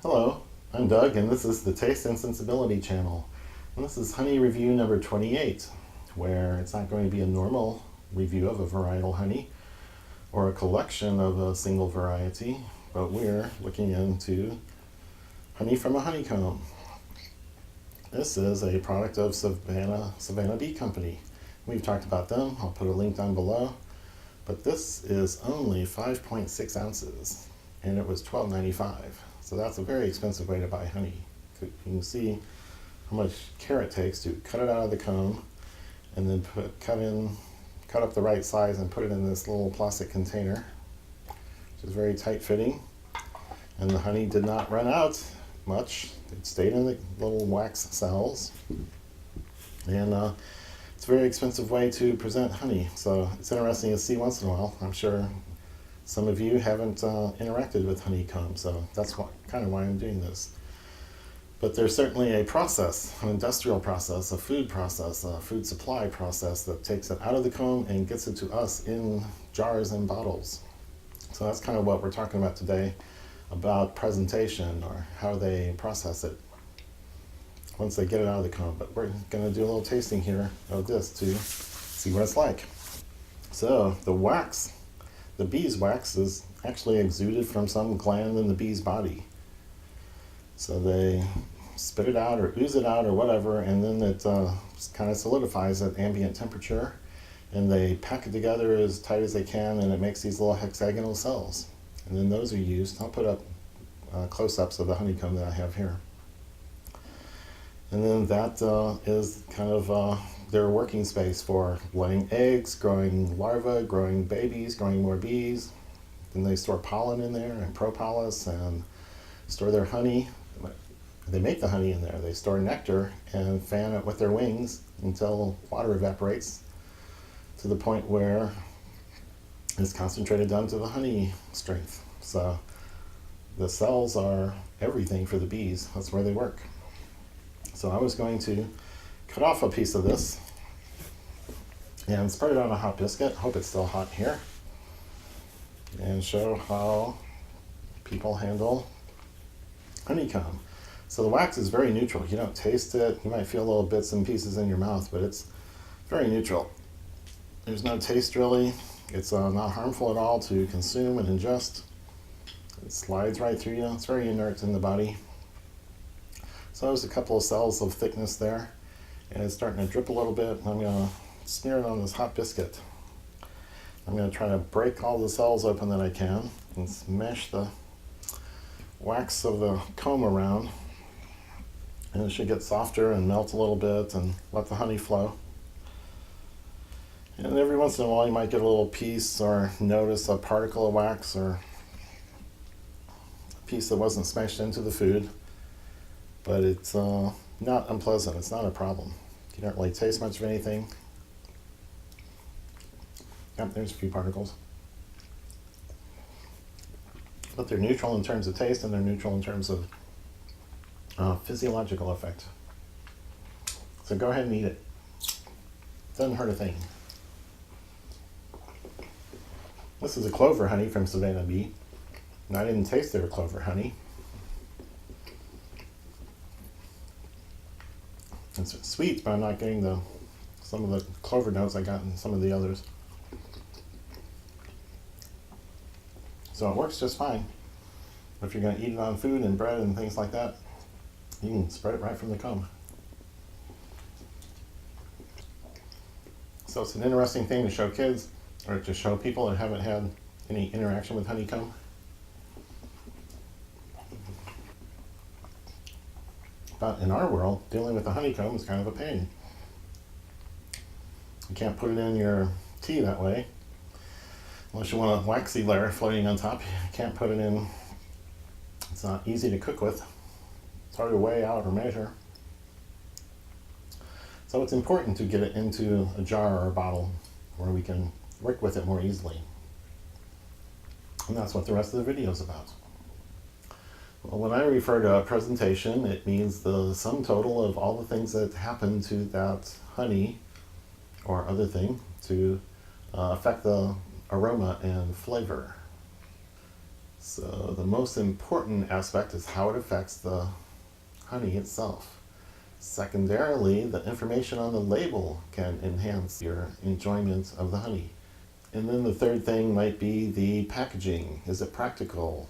Hello, I'm Doug, and this is the Taste and Sensibility channel. And this is honey review number 28, where it's not going to be a normal review of a varietal honey or a collection of a single variety, but we're looking into honey from a honeycomb. This is a product of Savannah Bee Company. We've talked about them. I'll put a link down below. But this is only 5.6 ounces, and it was $12.95. So that's a very expensive way to buy honey. You can see how much care it takes to cut it out of the comb, and then cut up the right size and put it in this little plastic container, which is very tight fitting. And the honey did not run out much. It stayed in the little wax cells. And it's a very expensive way to present honey, so it's interesting to see once in a while. I'm sure some of you haven't interacted with honeycomb, so that's kind of why I'm doing this. But there's certainly a process, an industrial process, a food supply process that takes it out of the comb and gets it to us in jars and bottles. So that's kind of what we're talking about today, about presentation or how they process it once they get it out of the comb. But we're going to do a little tasting here of this to see what it's like. So the bee's wax is actually exuded from some gland in the bee's body. So they spit it out or ooze it out or whatever, and then it kind of solidifies at ambient temperature, and they pack it together as tight as they can, and it makes these little hexagonal cells. And then those are used. I'll put up close-ups of the honeycomb that I have here. And then that is kind of their working space for laying eggs, growing larvae, growing babies, growing more bees. Then they store pollen in there and propolis and store their honey. They make the honey in there. They store nectar and fan it with their wings until water evaporates to the point where it's concentrated down to the honey strength. So the cells are everything for the bees. That's where they work. So I was going to cut off a piece of this and spread it on a hot biscuit. Hope it's still hot here. And show how people handle honeycomb. So the wax is very neutral. You don't taste it. You might feel little bits and pieces in your mouth, but it's very neutral. There's no taste really. It's not harmful at all to consume and ingest. It slides right through you. It's very inert in the body. So there's a couple of cells of thickness there, and it's starting to drip a little bit. I'm going to smear it on this hot biscuit. I'm going to try to break all the cells open that I can and smash the wax of the comb around, and it should get softer and melt a little bit and let the honey flow. And every once in a while you might get a little piece or notice a particle of wax or a piece that wasn't smashed into the food. But it's not unpleasant. It's not a problem. You don't really taste much of anything. Yep, there's a few particles. But they're neutral in terms of taste, and they're neutral in terms of physiological effect. So go ahead and eat it. Doesn't hurt a thing. This is a clover honey from Savannah Bee. And I didn't taste their clover honey. It's sweet, but I'm not getting some of the clover notes I got in some of the others. So it works just fine. If you're going to eat it on food and bread and things like that, you can spread it right from the comb. So it's an interesting thing to show kids, or to show people that haven't had any interaction with honeycomb. But in our world, dealing with the honeycomb is kind of a pain. You can't put it in your tea that way. Unless you want a waxy layer floating on top, you can't put it in. It's not easy to cook with. It's hard to weigh out or measure. So it's important to get it into a jar or a bottle where we can work with it more easily. And that's what the rest of the video is about. Well, when I refer to a presentation, it means the sum total of all the things that happen to that honey or other thing to affect the aroma and flavor. So the most important aspect is how it affects the honey itself. Secondarily, the information on the label can enhance your enjoyment of the honey. And then the third thing might be the packaging. Is it practical?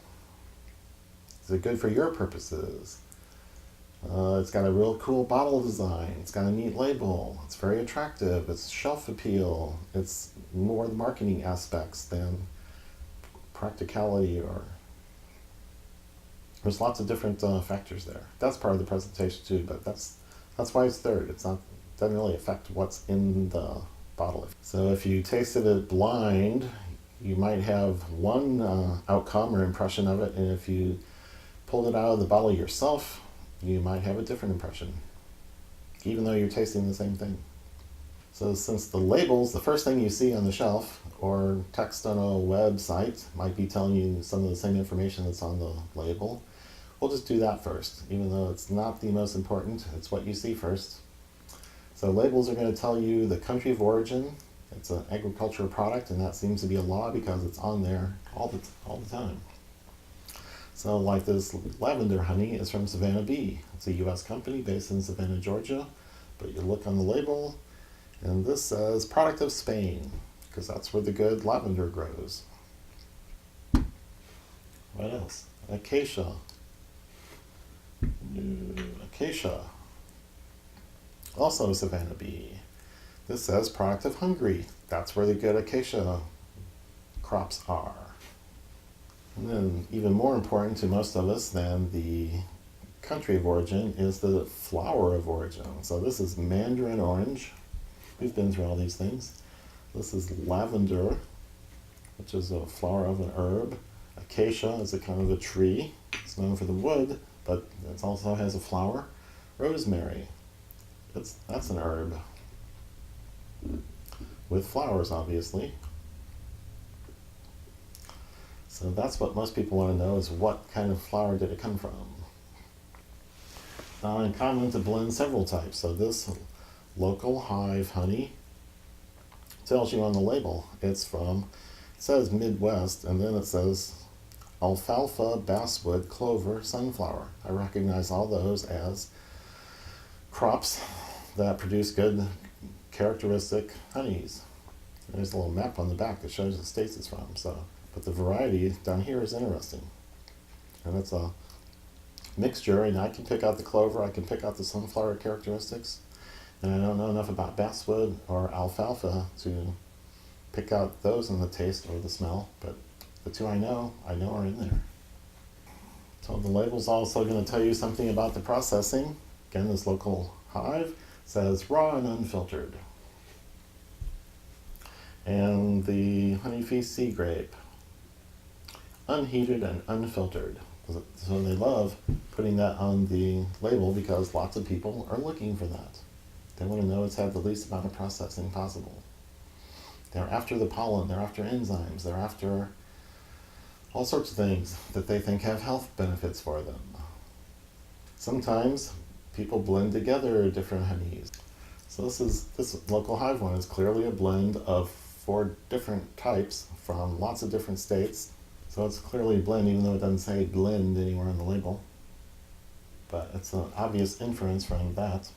Is it good for your purposes? It's got a real cool bottle design. It's got a neat label. It's very attractive. It's shelf appeal. It's more the marketing aspects than practicality, or there's lots of different factors there. That's part of the presentation too, but that's why it's third. Doesn't really affect what's in the bottle. So if you tasted it blind, you might have one outcome or impression of it, and if you pulled it out of the bottle yourself, you might have a different impression, even though you're tasting the same thing. So since the labels, the first thing you see on the shelf or text on a website might be telling you some of the same information that's on the label, we'll just do that first, even though it's not the most important. It's what you see first. So labels are going to tell you the country of origin. It's an agricultural product, and that seems to be a law because it's on there all the time. So like this lavender honey is from Savannah Bee. It's a U.S. company based in Savannah, Georgia. But you look on the label, and this says product of Spain, because that's where the good lavender grows. What else? Acacia. Acacia. Also Savannah Bee. This says product of Hungary. That's where the good acacia crops are. And then even more important to most of us than the country of origin is the flower of origin. So this is mandarin orange. We've been through all these things. This is lavender, which is a flower of an herb. Acacia is a kind of a tree. It's known for the wood, but it also has a flower. Rosemary, that's an herb with flowers, obviously. So that's what most people want to know, is what kind of flower did it come from. Now, in common to blend several types. So this local hive honey tells you on the label it says Midwest, and then it says alfalfa, basswood, clover, sunflower. I recognize all those as crops that produce good characteristic honeys. There's a little map on the back that shows the states it's from. But the variety down here is interesting. And it's a mixture, and I can pick out the clover, I can pick out the sunflower characteristics, and I don't know enough about basswood or alfalfa to pick out those in the taste or the smell, but the two I know are in there. So the label's also going to tell you something about the processing. Again, this local hive says raw and unfiltered. And the honey feast sea grape, unheated and unfiltered. So they love putting that on the label because lots of people are looking for that. They want to know it's had the least amount of processing possible. They're after the pollen, they're after enzymes, they're after all sorts of things that they think have health benefits for them. Sometimes people blend together different honeys. So this local hive one is clearly a blend of 4 different types from lots of different states. So it's clearly a blend, even though it doesn't say blend anywhere on the label. But it's an obvious inference from that.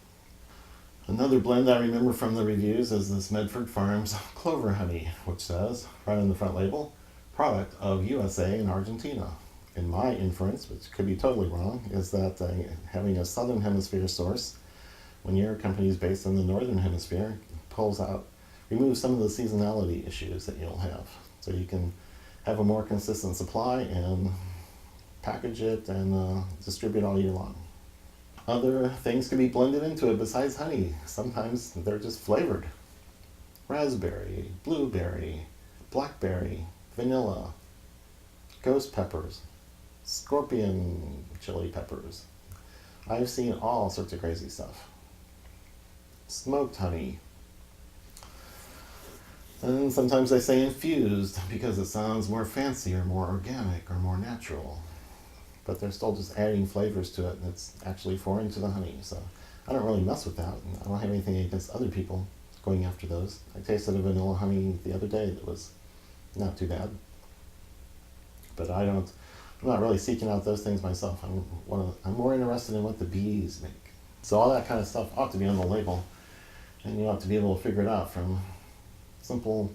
Another blend I remember from the reviews is this Medford Farms clover honey, which says, right on the front label, product of USA and Argentina. And my inference, which could be totally wrong, is that having a southern hemisphere source, when your company is based in the northern hemisphere, removes some of the seasonality issues that you'll have. So you can have a more consistent supply and package it and distribute all year long. Other things can be blended into it besides honey. Sometimes they're just flavored. Raspberry, blueberry, blackberry, vanilla, ghost peppers, scorpion chili peppers. I've seen all sorts of crazy stuff. Smoked honey. And sometimes they say infused because it sounds more fancy or more organic or more natural. But they're still just adding flavors to it, and it's actually foreign to the honey. So I don't really mess with that. I don't have anything against other people going after those. I tasted a vanilla honey the other day that was not too bad. But I don't I'm not really seeking out those things myself. I'm more interested in what the bees make. So all that kind of stuff ought to be on the label, and you ought to be able to figure it out from simple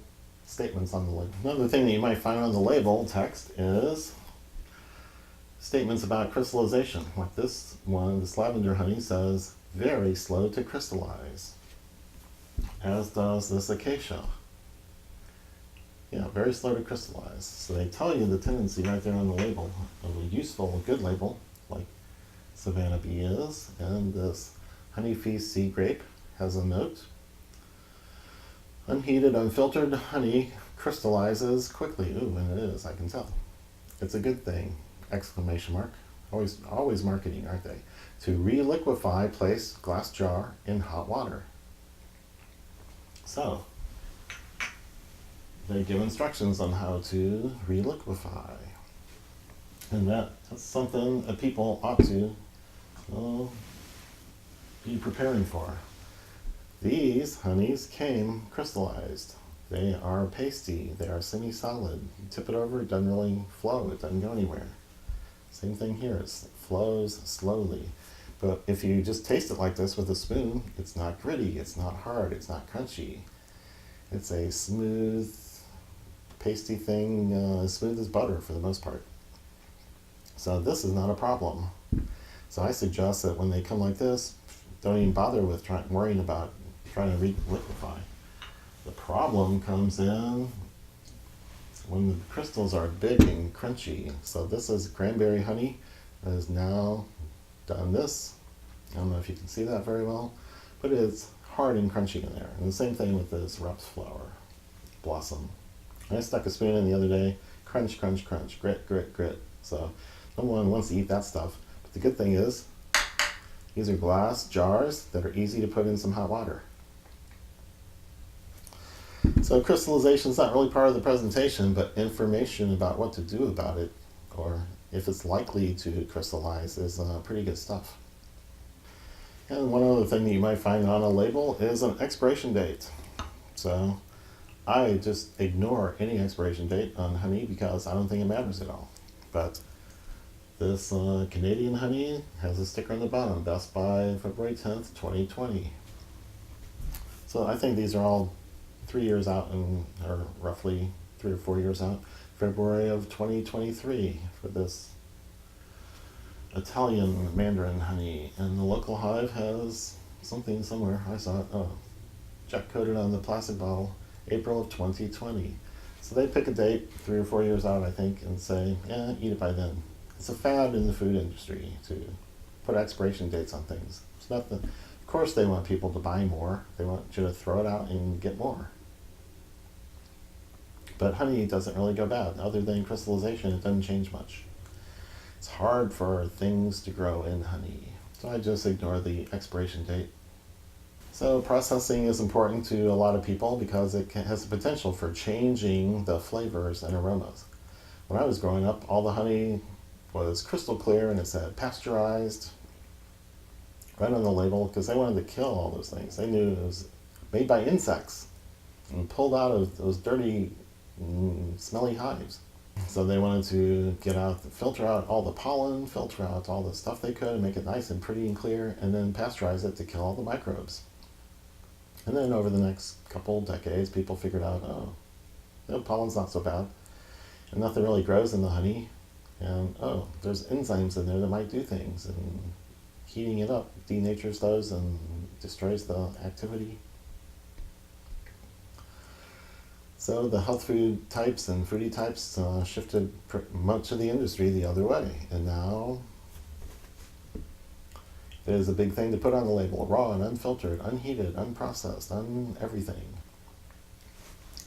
statements on the label. Another thing that you might find on the label text is statements about crystallization. Like this one, this lavender honey says, very slow to crystallize, as does this acacia. Yeah, very slow to crystallize. So they tell you the tendency right there on the label of a useful, good label, like Savannah Bee is, and this Honey Feast Sea Grape has a note. Unheated, unfiltered honey crystallizes quickly. Ooh, and it is, I can tell. It's a good thing! Exclamation mark. Always marketing, aren't they? To re-liquefy, place glass jar in hot water. So, they give instructions on how to re-liquefy. And that's something that people ought to be preparing for. These honeys came crystallized. They are pasty. They are semi-solid. You tip it over, it doesn't really flow. It doesn't go anywhere. Same thing here. It flows slowly. But if you just taste it like this with a spoon, it's not gritty. It's not hard. It's not crunchy. It's a smooth, pasty thing, as smooth as butter for the most part. So this is not a problem. So I suggest that when they come like this, don't even bother with worrying about trying to re-liquefy. The problem comes in when the crystals are big and crunchy. So this is cranberry honey that has now done this. I don't know if you can see that very well, but it's hard and crunchy in there. And the same thing with this Reps flower blossom. I stuck a spoon in the other day. Crunch, crunch, crunch. Grit, grit, grit. So no one wants to eat that stuff. But the good thing is, these are glass jars that are easy to put in some hot water. So crystallization is not really part of the presentation, but information about what to do about it, or if it's likely to crystallize, is pretty good stuff. And one other thing that you might find on a label is an expiration date. So I just ignore any expiration date on honey because I don't think it matters at all. But this Canadian honey has a sticker on the bottom, best by February 10th, 2020. So I think these are all 3 years out, or roughly 3 or 4 years out. February of 2023 for this Italian mandarin honey. And the local hive has something somewhere. I saw it. Oh, check coded on the plastic bottle, April of 2020. So they pick a date 3 or 4 years out, I think, and say, yeah, eat it by then. It's a fad in the food industry to put expiration dates on things. It's not the, of course they want people to buy more. They want you to throw it out and get more. But honey doesn't really go bad. Other than crystallization, it doesn't change much. It's hard for things to grow in honey. So I just ignore the expiration date. So processing is important to a lot of people because it has the potential for changing the flavors and aromas. When I was growing up, all the honey was crystal clear and it said pasteurized right on the label because they wanted to kill all those things. They knew it was made by insects and pulled out of those dirty, smelly hives. So they wanted to filter out all the pollen, filter out all the stuff they could and make it nice and pretty and clear, and then pasteurize it to kill all the microbes. And then over the next couple decades, people figured out, pollen's not so bad. And nothing really grows in the honey. And, there's enzymes in there that might do things. And heating it up denatures those and destroys the activity. So the health food types and foodie types shifted much of the industry the other way. And now it is a big thing to put on the label: raw and unfiltered, unheated, unprocessed, everything.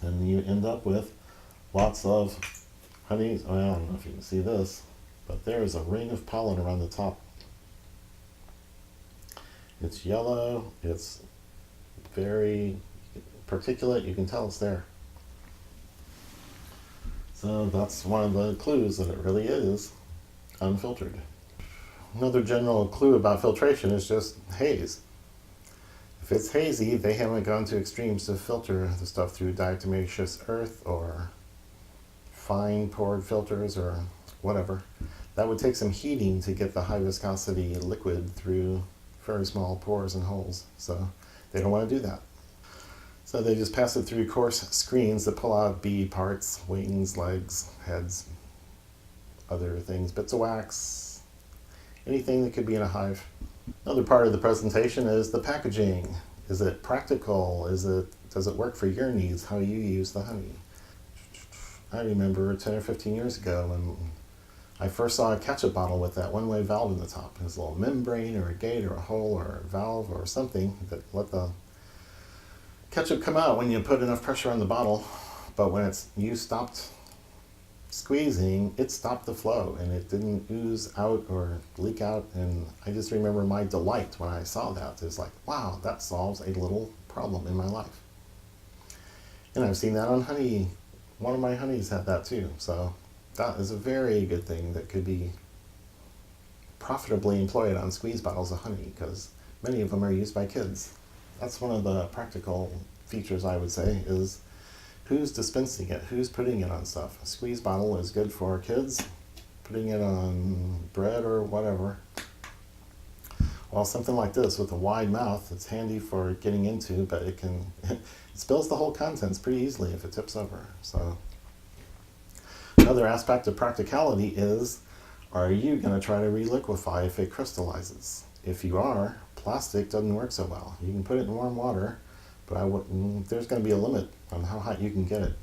And you end up with lots of honey. I don't know if you can see this, but there is a ring of pollen around the top. It's yellow. It's very particulate. You can tell it's there. So that's one of the clues that it really is unfiltered. Another general clue about filtration is just haze. If it's hazy, they haven't gone to extremes to filter the stuff through diatomaceous earth or fine pored filters or whatever. That would take some heating to get the high viscosity liquid through very small pores and holes. So they don't want to do that. So they just pass it through coarse screens that pull out bee parts, wings, legs, heads, other things, bits of wax, anything that could be in a hive. Another part of the presentation is the packaging. Is it practical? Does it work for your needs, how you use the honey? I remember 10 or 15 years ago when I first saw a ketchup bottle with that one-way valve in the top. It was a little membrane or a gate or a hole or a valve or something that let the ketchup come out when you put enough pressure on the bottle. But when you stopped squeezing, it stopped the flow and it didn't ooze out or leak out. And I just remember my delight when I saw that. It's like, wow, that solves a little problem in my life. And I've seen that on honey. One of my honeys had that too. So that is a very good thing that could be profitably employed on squeeze bottles of honey, because many of them are used by kids. That's one of the practical features, I would say, is who's dispensing it, who's putting it on stuff. A squeeze bottle is good for kids, putting it on bread or whatever. While something like this with a wide mouth, it's handy for getting into, but it spills the whole contents pretty easily if it tips over. So another aspect of practicality is, are you going to try to reliquefy if it crystallizes? If you are, plastic doesn't work so well. You can put it in warm water, but there's going to be a limit on how hot you can get it.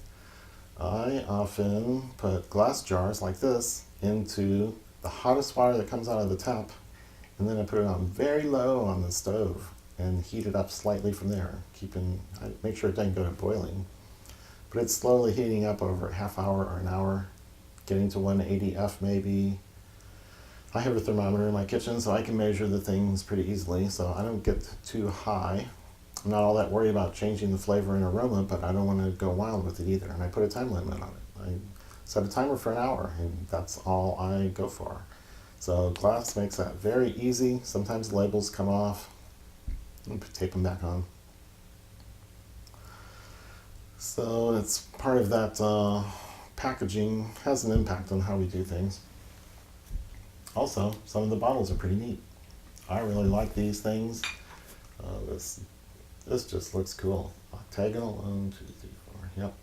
I often put glass jars like this into the hottest water that comes out of the tap, and then I put it on very low on the stove and heat it up slightly from there, make sure it doesn't go to boiling. But it's slowly heating up over a half hour or an hour, getting to 180 F maybe. I have a thermometer in my kitchen, so I can measure the things pretty easily, so I don't get too high. I'm not all that worried about changing the flavor and aroma, but I don't want to go wild with it either. And I put a time limit on it. I set a timer for an hour, and that's all I go for. So glass makes that very easy. Sometimes the labels come off. And tape them back on. So it's part of that packaging has an impact on how we do things. Also, some of the bottles are pretty neat. I really like these things. This just looks cool. Octagonal, 1, 2, 3, 4. Yep.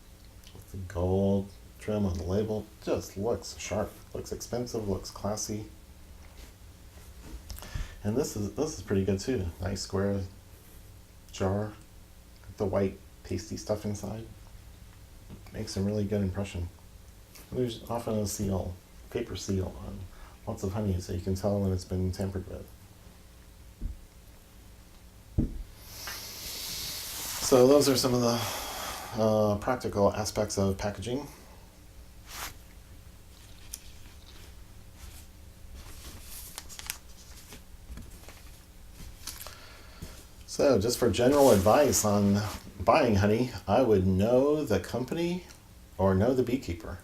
With the gold trim on the label, just looks sharp. Looks expensive. Looks classy. And this is pretty good too. Nice square jar. Got the white pasty stuff inside. Makes a really good impression. There's often a seal, paper seal on lots of honey, so you can tell when it's been tampered with. So those are some of the practical aspects of packaging. So just for general advice on buying honey, I would know the company or know the beekeeper.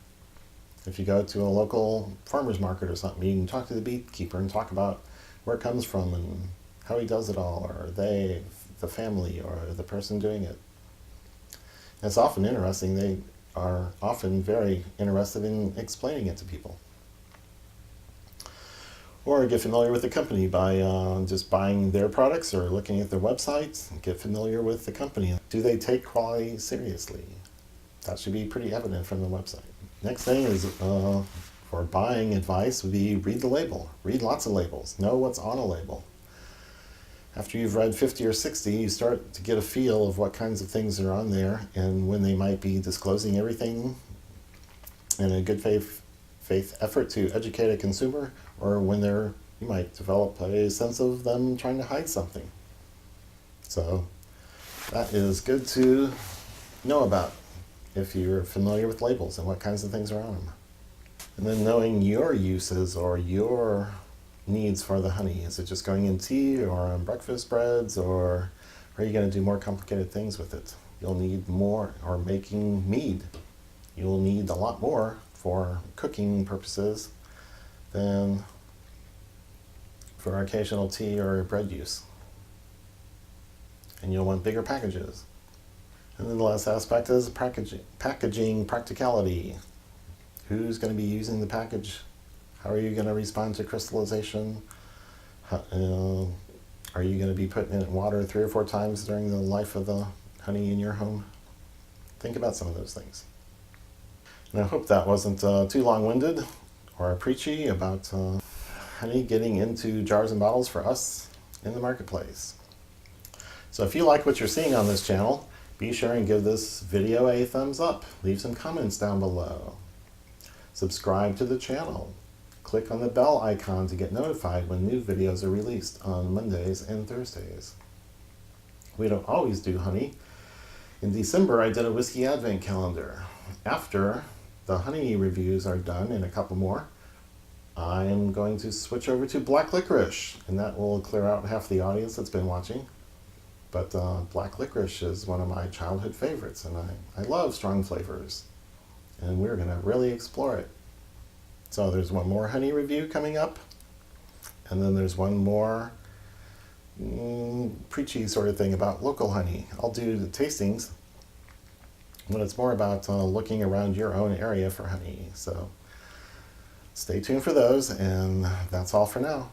If you go to a local farmer's market or something, you can talk to the beekeeper and talk about where it comes from and how he does it all, or they, the family, or the person doing it. It's often interesting. They are often very interested in explaining it to people. Or get familiar with the company by just buying their products or looking at their websites. Get familiar with the company. Do they take quality seriously? That should be pretty evident from the website. Next thing is for buying advice would be read the label. Read lots of labels. Know what's on a label. After you've read 50 or 60, you start to get a feel of what kinds of things are on there and when they might be disclosing everything in a good faith effort to educate a consumer, or when you might develop a sense of them trying to hide something. So that is good to know about if you're familiar with labels and what kinds of things are on them. And then knowing your uses or your needs for the honey. Is it just going in tea or on breakfast breads, or are you going to do more complicated things with it? You'll need more, or making mead. You'll need a lot more for cooking purposes than for occasional tea or bread use. And you'll want bigger packages. And then the last aspect is packaging practicality. Who's going to be using the package How are you going to respond to crystallization? Are you going to be putting it in water 3 or 4 times during the life of the honey in your home? Think about some of those things. And I hope that wasn't too long-winded or preachy about honey getting into jars and bottles for us in the marketplace. So if you like what you're seeing on this channel, be sure and give this video a thumbs up. Leave some comments down below. Subscribe to the channel. Click on the bell icon to get notified when new videos are released on Mondays and Thursdays. We don't always do honey. In December, I did a whiskey advent calendar. After the honey reviews are done and a couple more, I'm going to switch over to black licorice, and that will clear out half the audience that's been watching. But black licorice is one of my childhood favorites, and I love strong flavors. And we're going to really explore it. So there's one more honey review coming up, and then there's one more preachy sort of thing about local honey. I'll do the tastings when it's more about looking around your own area for honey. So stay tuned for those, and that's all for now.